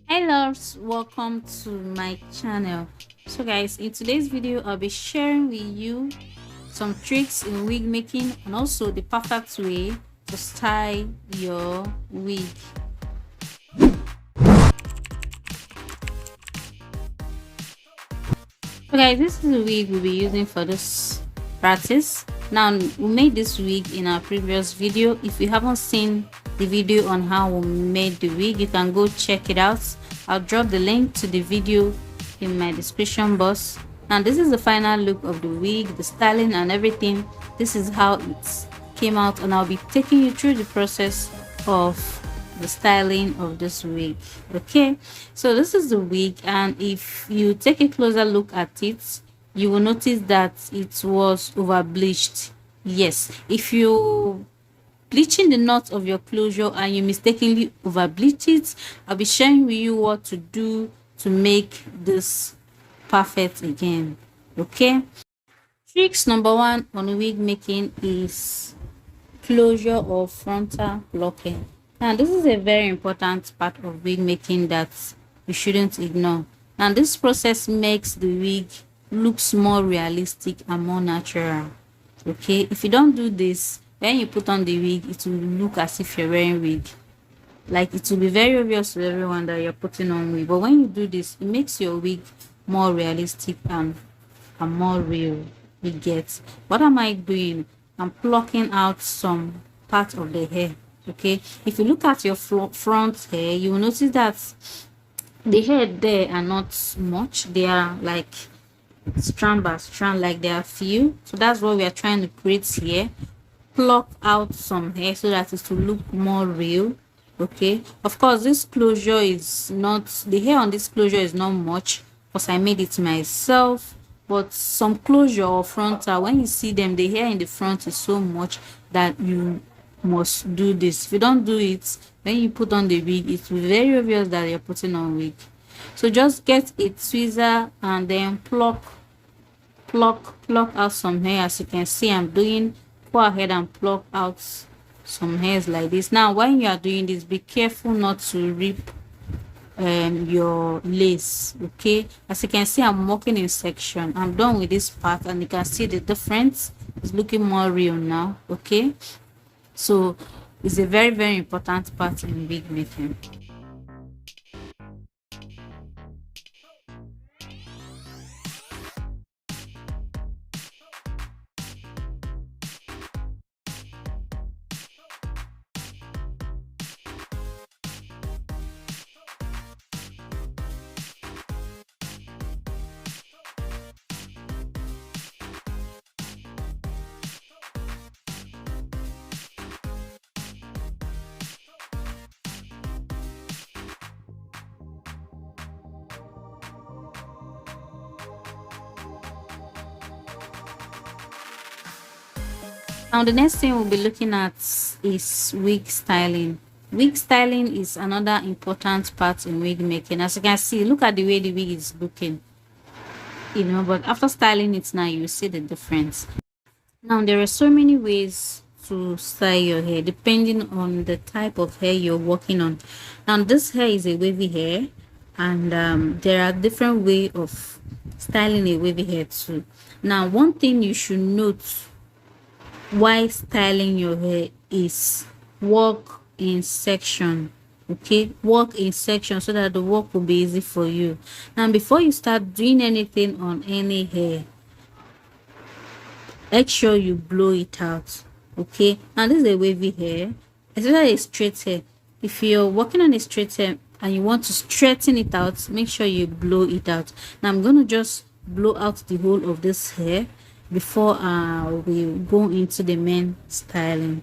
Hi loves, welcome to my channel. So guys, in today's video I'll be sharing with you some tricks in wig making and also the perfect way to style your wig. So guys, this is the wig we'll be using for this practice. Now we made this wig in our previous video. If you haven't seen the video on how we made the wig, you can go check it out. I'll drop the link to the video in my description box. And this is the final look of the wig, the styling and everything. This is how it came out, and I'll be taking you through the process of the styling of this wig. Okay, so this is the wig, and if you take a closer look at it, you will notice that it was over bleached. Yes, if you bleaching the knot of your closure and you mistakenly over bleach it, I'll be sharing with you what to do to make this perfect again. Okay, tricks number one on wig making is closure or frontal blocking. Now this is a very important part of wig making that you shouldn't ignore. And this process makes the wig looks more realistic and more natural. Okay, if you don't do this, when you put on the wig, it will look as if you're wearing wig. Like, it will be very obvious to everyone that you're putting on wig. But when you do this, it makes your wig more realistic and more real. You get what am I doing? I'm plucking out some part of the hair. Okay, if you look at your front hair, you will notice that the hair there are not much. They are like strand by strand, like there are few. So that's what we are trying to create here. Pluck out some hair so that it will look more real. Okay, of course this closure is not, the hair on this closure is not much because I made it myself. But some closure or frontal, when you see them, the hair in the front is so much that you must do this. If you don't do it, when you put on the wig, it will be very obvious that you're putting on wig. So just get a tweezer and then pluck out some hair. As you can see, I'm doing, go ahead and pluck out some hairs like this. Now when you are doing this, be careful not to rip your lace. Okay, as you can see, I'm working in section. I'm done with this part and you can see the difference. It's looking more real now. Okay, so it's a very important part in wig making. Now the next thing we'll be looking at is wig styling. Wig styling is another important part in wig making. As you can see, look at the way the wig is looking, but after styling it now, you see the difference. Now there are so many ways to style your hair depending on the type of hair you're working on. Now this hair is a wavy hair, and there are different way of styling a wavy hair too. Now one thing you should note why styling your hair is work in section. Okay, work in section so that the work will be easy for you. Now before you start doing anything on any hair, make sure you blow it out. Okay, now this is a wavy hair, especially a straight hair. If you're working on a straight hair and you want to straighten it out, make sure you blow it out. Now I'm going to just blow out the whole of this hair before we go into the main styling.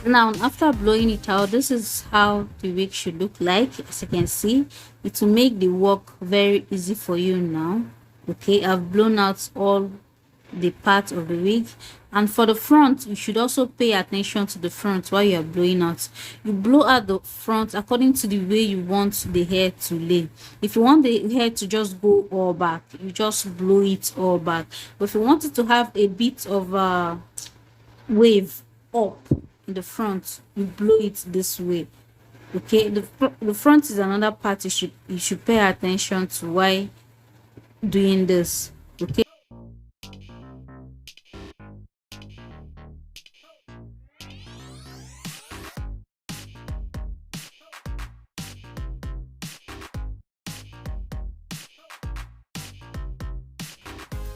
Now after blowing it out, this is how the wig should look like. As you can see, it will make the work very easy for you now. Okay, I've blown out all the part of the wig, and for the front you should also pay attention to the front while you are blowing out. You blow out the front according to the way you want the hair to lay. If you want the hair to just go all back, you just blow it all back. But if you want it to have a bit of wave up in the front, you blow it this way. Okay, the front is another part you should pay attention to while doing this. Okay,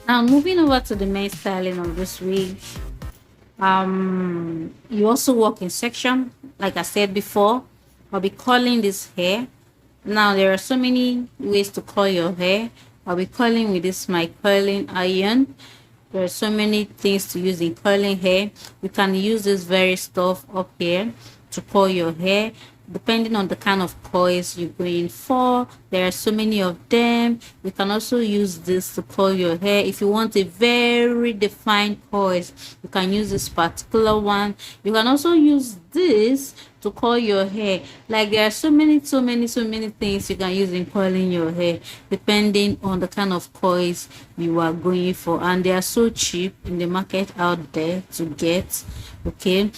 now moving over to the main styling of this wig. You also work in section. Like I said before, I'll be curling this hair. Now there are so many ways to curl your hair. I'll be curling with this my curling iron. There are so many things to use in curling hair. You can use this very stuff up here to curl your hair, depending on the kind of coils you're going for. There are so many of them. You can also use this to curl your hair. If you want a very defined coils, you can use this particular one. You can also use this to curl your hair. Like there are so many things you can use in curling your hair, depending on the kind of coils you are going for, and they are so cheap in the market out there to get. Okay,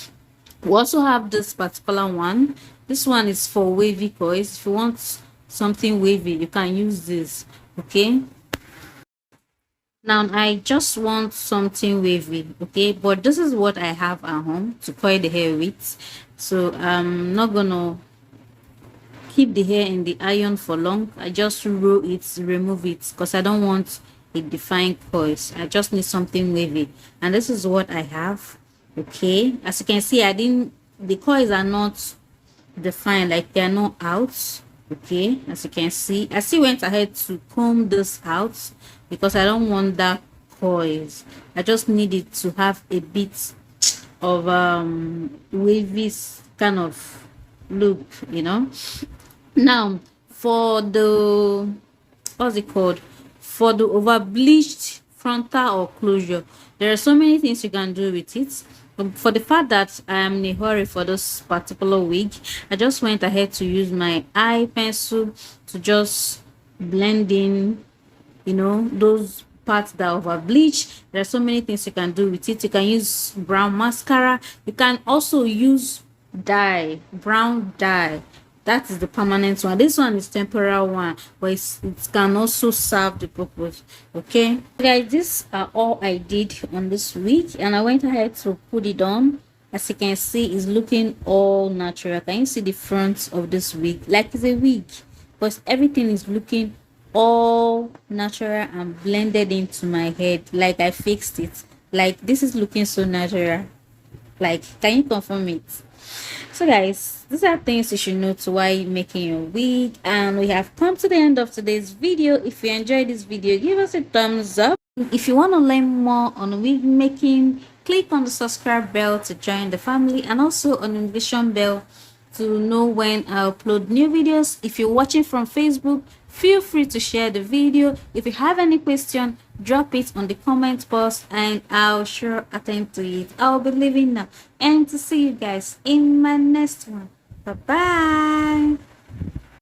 we also have this particular one. This one is for wavy coils. If you want something wavy, you can use this. Okay, now I just want something wavy. Okay, but this is what I have at home to coil the hair with, so I'm not gonna keep the hair in the iron for long. I just roll it, remove it, because I don't want a defined coils. I just need something wavy, and this is what I have. Okay, as you can see, the coils are not defined, like they're not out. Okay, as you can see, I still went ahead to comb this out because I don't want that coils. I just need it to have a bit of wavy kind of look, now for the, what's it called, for the over bleached frontal or closure, there are so many things you can do with it. For the fact that I am in a hurry for this particular wig, I just went ahead to use my eye pencil to just blend in, those parts that over bleach. There are so many things you can do with it. You can use brown mascara. You can also use dye, brown dye. That is the permanent one. This one is temporary one, but it can also serve the purpose. Okay, guys, these are all I did on this wig, and I went ahead to put it on. As you can see, it's looking all natural. Can you see the front of this wig? Like it's a wig, but everything is looking all natural and blended into my head. Like I fixed it. Like this is looking so natural. Like, can you confirm it? So guys, these are things you should know to while making your wig, and we have come to the end of today's video. If you enjoyed this video, give us a thumbs up. If you want to learn more on wig making, click on the subscribe bell to join the family, and also on the notification bell to know when I upload new videos. If you're watching from Facebook, feel free to share the video. If you have any question, drop it on the comment box and I'll sure attend to it. I'll be leaving now, and to see you guys in my next one. Bye bye.